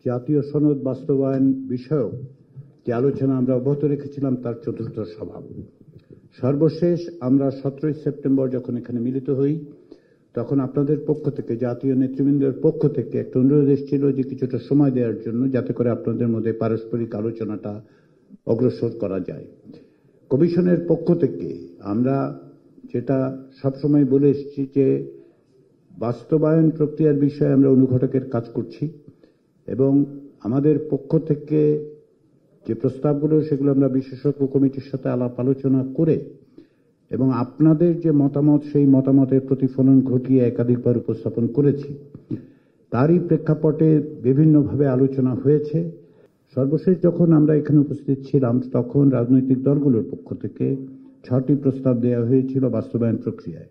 জাতীয় সনদ বাস্তবায়ন বিষয়ক যে আলোচনা আমরা অব্যাহত রেখেছিলাম তার চতুর্থ সভা। সর্বশেষ আমরা 17 সেপ্টেম্বর যখন এখানে মিলিত হই, তখন আপনাদের পক্ষ থেকে, জাতীয় নেতৃবৃন্দের পক্ষ থেকে একটা অনুরোধ এসেছিল যে কিছুটা সময় দেওয়ার জন্য, যাতে করে আপনাদের মধ্যে পারস্পরিক আলোচনাটা অগ্রসর করা যায়। কমিশনের পক্ষ থেকে আমরা যেটা সবসময় বলে এসেছি যে বাস্তবায়ন প্রক্রিয়ার বিষয়ে আমরা অনুঘটকের কাজ করছি এবং আমাদের পক্ষ থেকে যে প্রস্তাবগুলো সেগুলো আমরা বিশেষজ্ঞ কমিটির সাথে আলাপ আলোচনা করে এবং আপনাদের যে মতামত সেই মতামতের প্রতিফলন ঘটিয়ে একাধিকবার উপস্থাপন করেছি। তারই প্রেক্ষাপটে বিভিন্নভাবে আলোচনা হয়েছে। সর্বশেষ যখন আমরা এখানে উপস্থিত ছিলাম তখন রাজনৈতিক দলগুলোর পক্ষ থেকে 6টি প্রস্তাব দেওয়া হয়েছিল বাস্তবায়ন প্রক্রিয়ায়।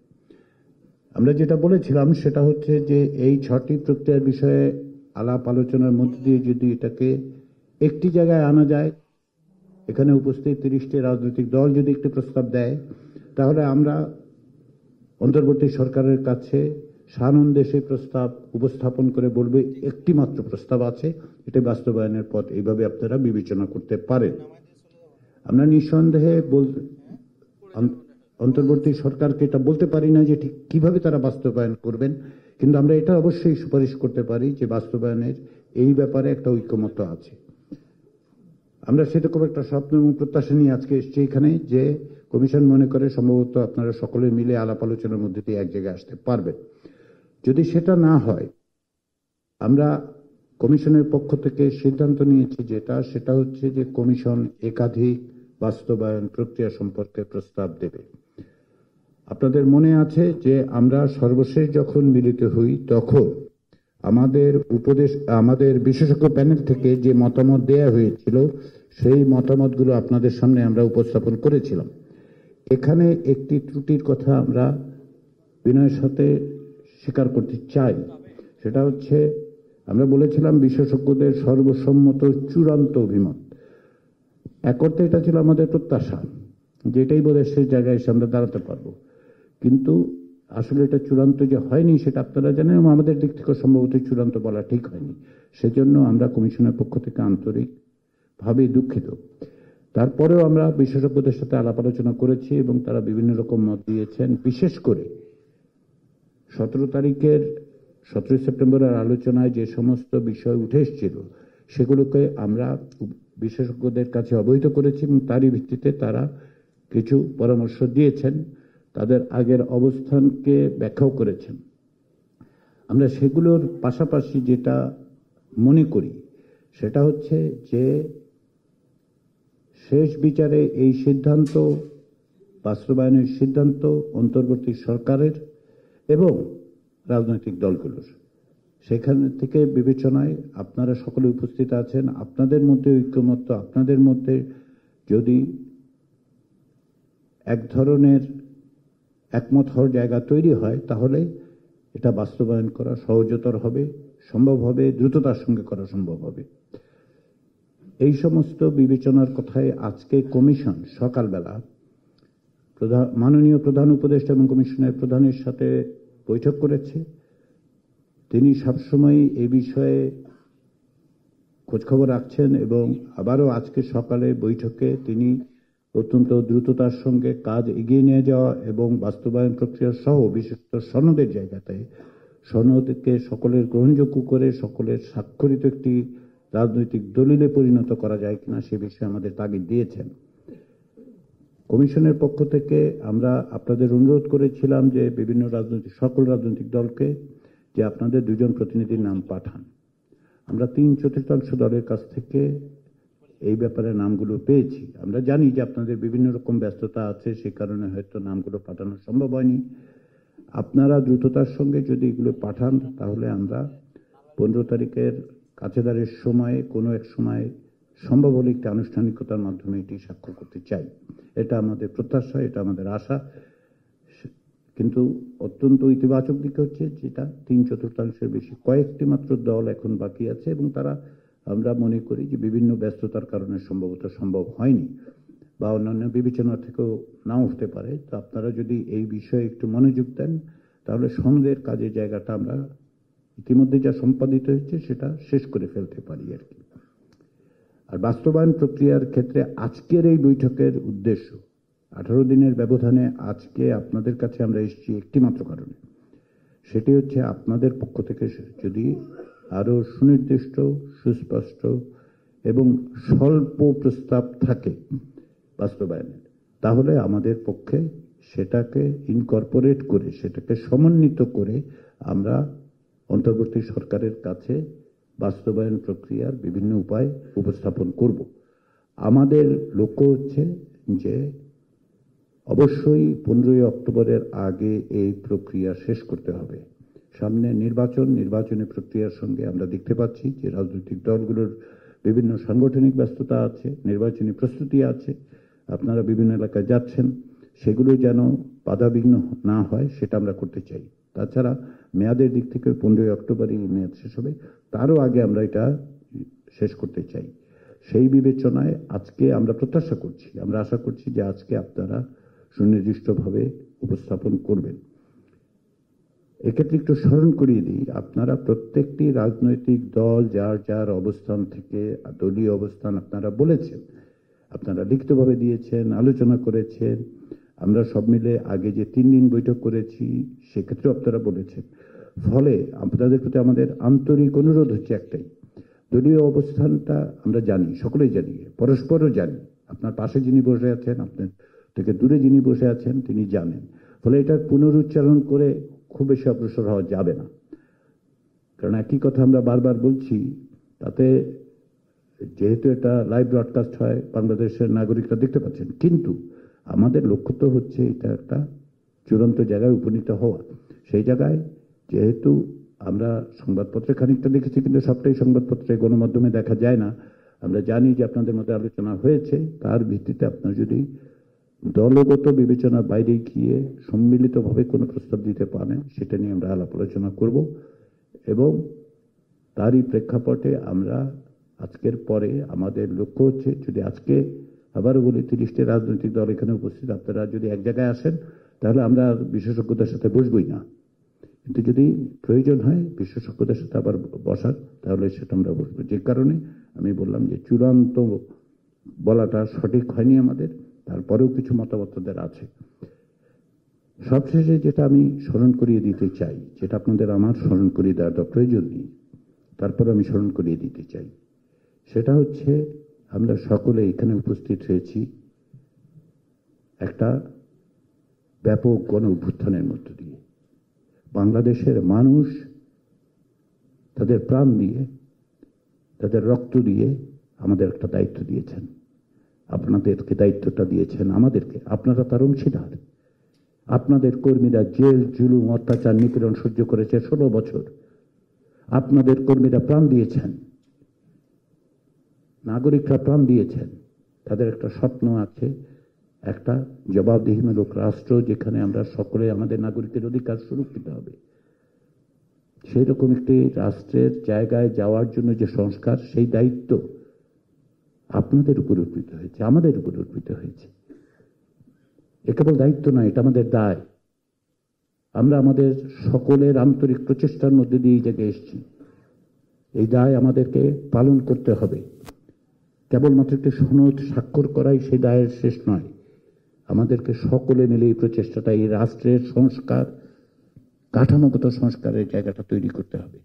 আমরা যেটা বলেছিলাম সেটা হচ্ছে যে এই 6টি প্রক্রিয়ার বিষয়ে আলাপ আলোচনার মধ্যে দিয়ে যদি এটাকে একটি জায়গায় আনা যায়, এখানে উপস্থিত 30টি রাজনৈতিক দল যদি একটি প্রস্তাব দেয়, তাহলে আমরা অন্তর্বর্তী সরকারের কাছে সানন্দে সেই প্রস্তাব উপস্থাপন করে বলবে একটি মাত্র প্রস্তাব আছে, এটা বাস্তবায়নের পথ, এইভাবে আপনারা বিবেচনা করতে পারেন। আমরা নিঃসন্দেহে অন্তর্বর্তী সরকারকে এটা বলতে পারি না যে ঠিক কিভাবে তারা বাস্তবায়ন করবেন, কিন্তু আমরা এটা অবশ্যই সুপারিশ করতে পারি যে বাস্তবায়নের এই ব্যাপারে একটা ঐকমত্য আছে। আমরা সেরকম একটা স্বপ্ন এবং প্রত্যাশা নিয়ে আজকে এসেছি এখানে যে কমিশন মনে করে সম্ভবত আপনারা সকলে মিলে আলাপ আলোচনার মধ্যে দিয়ে এক জায়গায় আসতে পারবেন। যদি সেটা না হয়, আমরা কমিশনের পক্ষ থেকে সিদ্ধান্ত নিয়েছি সেটা হচ্ছে যে কমিশন একাধিক বাস্তবায়ন প্রক্রিয়া সম্পর্কে প্রস্তাব দেবে। আপনাদের মনে আছে যে আমরা সর্বশেষ যখন মিলিত হই তখন আমাদের বিশেষজ্ঞ প্যানেল থেকে যে মতামত দেয়া হয়েছিল সেই মতামতগুলো আপনাদের সামনে আমরা উপস্থাপন করেছিলাম। এখানে একটি ত্রুটির কথা আমরা বিনয়ের সাথে স্বীকার করতে চাই। সেটা হচ্ছে আমরা বলেছিলাম বিশেষজ্ঞদের সর্বসম্মত চূড়ান্ত অভিমত। এক অর্থে এটা ছিল আমাদের প্রত্যাশা, যেটাই বোধহয় সেই জায়গায় এসে আমরা দাঁড়াতে পারবো, কিন্তু আসলে এটা চূড়ান্ত যে হয়নি সেটা আপনারা জানেন এবং আমাদের দিক থেকে সম্ভবত চূড়ান্ত বলা ঠিক হয়নি। সেজন্য আমরা কমিশনের পক্ষ থেকে আন্তরিকভাবে দুঃখিত। তারপরেও আমরা বিশেষজ্ঞদের সাথে আলাপ আলোচনা করেছি এবং তারা বিভিন্ন রকম মত দিয়েছেন। বিশেষ করে 17 সেপ্টেম্বরের আলোচনায় যে সমস্ত বিষয় উঠে এসেছিল সেগুলোকে আমরা বিশেষজ্ঞদের কাছে অবহিত করেছি এবং তারই ভিত্তিতে তারা কিছু পরামর্শ দিয়েছেন, তাদের আগের অবস্থানকে ব্যাখ্যাও করেছেন। আমরা সেগুলোর পাশাপাশি যেটা মনে করি সেটা হচ্ছে যে শেষ বিচারে এই সিদ্ধান্ত, বাস্তবায়নের সিদ্ধান্ত অন্তর্বর্তী সরকারের এবং রাজনৈতিক দলগুলোর। সেখান থেকে বিবেচনায় আপনারা সকলে উপস্থিত আছেন, আপনাদের মধ্যে ঐক্যমত্য, আপনাদের মধ্যে যদি এক ধরনের একমত হওয়ার জায়গা তৈরি হয় তাহলে এটা বাস্তবায়ন করা সহজতর হবে, সম্ভব হবে, দ্রুততার সঙ্গে করা সম্ভব হবে। এই সমস্ত বিবেচনার কথায় আজকে কমিশন সকালবেলা মাননীয় প্রধান উপদেষ্টা এবং কমিশনের প্রধানের সাথে বৈঠক করেছে। তিনি সবসময় এই বিষয়ে খোঁজখবর রাখছেন এবং আবারও আজকে সকালে বৈঠকে তিনি অত্যন্ত দ্রুততার সঙ্গে কাজ এগিয়ে নিয়ে যাওয়া এবং বাস্তবায়ন প্রক্রিয়া সহ বিশেষত সনদের জায়গাতে সনদকে সকলের গ্রহণযোগ্য করে সকলের স্বাক্ষরিত একটি রাজনৈতিক দলিলে পরিণত করা যায় কিনা সে বিষয়ে আমাদের তাগিদ দিয়েছেন। কমিশনের পক্ষ থেকে আমরা আপনাদের অনুরোধ করেছিলাম যে সকল রাজনৈতিক দলকে যে আপনাদের 2 জন প্রতিনিধির নাম পাঠান। আমরা 3/4 দলের কাছ থেকে এই ব্যাপারে নামগুলো পেয়েছি। আমরা জানি যে আপনাদের বিভিন্ন রকম ব্যস্ততা আছে, সেই কারণে হয়তো নামগুলো পাঠানো সম্ভব হয়নি। আপনারা দ্রুততার সঙ্গে যদি এগুলো পাঠান তাহলে আমরা 15 তারিখের কাছেদারের সময়ে কোনো এক সময় সম্ভব হলে একটি আনুষ্ঠানিকতার মাধ্যমে এটি স্বাক্ষর করতে চাই। এটা আমাদের প্রত্যাশা, এটা আমাদের আশা। কিন্তু অত্যন্ত ইতিবাচক দিক হচ্ছে যেটা 3/4 বেশি কয়েকটি মাত্র দল এখন বাকি আছে এবং তারা, আমরা মনে করি যে বিভিন্ন ব্যস্ততার কারণে সম্ভবত সম্ভব হয়নি বা অন্যান্য বিবেচনা থেকেও নাও হতে পারে। তো আপনারা যদি এই বিষয়ে একটু মনোযোগ দেন তাহলে সনদের কাজের জায়গাটা আমরা ইতিমধ্যে যা সম্পাদিত হয়েছে সেটা শেষ করে ফেলতে পারি আর কি। আর বাস্তবায়ন প্রক্রিয়ার ক্ষেত্রে আজকের এই বৈঠকের উদ্দেশ্য 18 দিনের ব্যবধানে আজকে আপনাদের কাছে আমরা এসেছি একটি মাত্র কারণে, সেটি হচ্ছে আপনাদের পক্ষ থেকে যদি আরো সুনির্দিষ্ট, সুস্পষ্ট এবং স্বল্প প্রস্তাব থাকে বাস্তবায়নের, তাহলে আমাদের পক্ষে সেটাকে ইনকর্পোরেট করে, সেটাকে সমন্বিত করে আমরা অন্তর্বর্তী সরকারের কাছে বাস্তবায়ন প্রক্রিয়ার বিভিন্ন উপায় উপস্থাপন করব। আমাদের লক্ষ্য হচ্ছে যে অবশ্যই 15 অক্টোবরের আগে এই প্রক্রিয়া শেষ করতে হবে। সামনে নির্বাচনী প্রক্রিয়ার সঙ্গে আমরা দেখতে পাচ্ছি যে রাজনৈতিক দলগুলোর বিভিন্ন সাংগঠনিক ব্যস্ততা আছে, নির্বাচনী প্রস্তুতি আছে, আপনারা বিভিন্ন এলাকায় যাচ্ছেন, সেগুলো যেন বাধাবিঘ্ন না হয় সেটা আমরা করতে চাই। তাছাড়া মেয়াদের দিক থেকে 15 অক্টোবরই মেয়াদ শেষ হবে, তারও আগে আমরা এটা শেষ করতে চাই। সেই বিবেচনায় আজকে আমরা প্রত্যাশা করছি, আমরা আশা করছি যে আজকে আপনারা সুনির্দিষ্টভাবে উপস্থাপন করবেন। এক্ষেত্রে একটু স্মরণ করিয়ে দিই, আপনারা প্রত্যেকটি রাজনৈতিক দল যার যার অবস্থান থেকে দলীয় অবস্থান আপনারা বলেছেন, আপনারা লিখিতভাবে দিয়েছেন, আলোচনা করেছেন। আমরা সব মিলে আগে যে 3 দিন বৈঠক করেছি সেক্ষেত্রে আপনারা বলেছেন। ফলে আপনাদের প্রতি আমাদের আন্তরিক অনুরোধ হচ্ছে একটাই, দলীয় অবস্থানটা আমরা জানি, সকলেই জানি, পরস্পরও জানি। আপনার পাশে যিনি বসে আছেন, আপনার থেকে দূরে যিনি বসে আছেন তিনি জানেন। ফলে এটার পুনরুচ্চারণ করে খুব বেশি অগ্রসর হওয়া যাবে না, কারণ একই কথা আমরা বারবার বলছি। তাতে যেহেতু এটা লাইভ ব্রডকাস্ট হয়, বাংলাদেশের নাগরিকরা দেখতে পাচ্ছেন, কিন্তু আমাদের লক্ষ্য তো হচ্ছে এটা একটা চূড়ান্ত জায়গায় উপনীত হওয়া। সেই জায়গায় যেহেতু আমরা সংবাদপত্রে খানিকটা দেখেছি, কিন্তু সবটাই সংবাদপত্রে গণমাধ্যমে দেখা যায় না। আমরা জানি যে আপনাদের মধ্যে আলোচনা হয়েছে, তার ভিত্তিতে আপনার যদি দলগত বিবেচনার বাইরে গিয়ে সম্মিলিতভাবে কোনো প্রস্তাব দিতে পারেন, সেটা নিয়ে আমরা আলাপ আলোচনা করব। এবং তারই প্রেক্ষাপটে আমরা আজকের পরে আমাদের লক্ষ্য হচ্ছে, যদি আজকে আবারও বলি 30টি রাজনৈতিক দল এখানে উপস্থিত, আপনারা যদি এক জায়গায় আসেন তাহলে আমরা বিশেষজ্ঞদের সাথে বসবই না, কিন্তু যদি প্রয়োজন হয় বিশেষজ্ঞদের সাথে আবার বসার, তাহলে সেটা আমরা বসবো। যে কারণে আমি বললাম যে চূড়ান্ত বলাটা সঠিক হয়নি আমাদের, তারপরেও কিছু মতামতদের আছে। সবশেষে যেটা আমি স্মরণ করিয়ে দিতে চাই, যেটা আপনাদের আমার স্মরণ করিয়ে দেওয়াটা প্রয়োজন নেই, তারপর আমি স্মরণ করিয়ে দিতে চাই, সেটা হচ্ছে আমরা সকলে এখানে উপস্থিত হয়েছি একটা ব্যাপক গণ অভ্যুত্থানের মধ্য দিয়ে। বাংলাদেশের মানুষ তাদের প্রাণ দিয়ে, তাদের রক্ত দিয়ে আমাদের একটা দায়িত্ব দিয়েছেন। আপনাদেরকে দায়িত্বটা দিয়েছেন আমাদেরকে, আপনারা তার অংশীদার। আপনাদের কর্মীরা জেল, জুলুম, অত্যাচার, নিপীড়ন সহ্য করেছে 16 বছর। আপনাদের কর্মীরা প্রাণ দিয়েছেন, নাগরিকরা প্রাণ দিয়েছেন। তাদের একটা স্বপ্ন আছে, একটা জবাবদিহিমূলক রাষ্ট্র যেখানে আমরা সকলে আমাদের নাগরিকের অধিকার সুরক্ষিত হবে। সেই রকম একটি রাষ্ট্রের জায়গায় যাওয়ার জন্য যে সংস্কার, সেই দায়িত্ব আপনাদের উপর অর্পিত হয়েছে, আমাদের উপর অর্পিত হয়েছে। এ কেবল দায়িত্ব নয়, এটা আমাদের দায়। আমরা আমাদের সকলের আন্তরিক প্রচেষ্টার মধ্যে দিয়ে এই জায়গায় এসেছি। এই দায় আমাদেরকে পালন করতে হবে। কেবলমাত্র একটি সনদ স্বাক্ষর করাই সেই দায়ের শেষ নয়, আমাদেরকে সকলে মিলে এই প্রচেষ্টাটা, এই রাষ্ট্রের সংস্কার, কাঠামোগত সংস্কারের জায়গাটা তৈরি করতে হবে।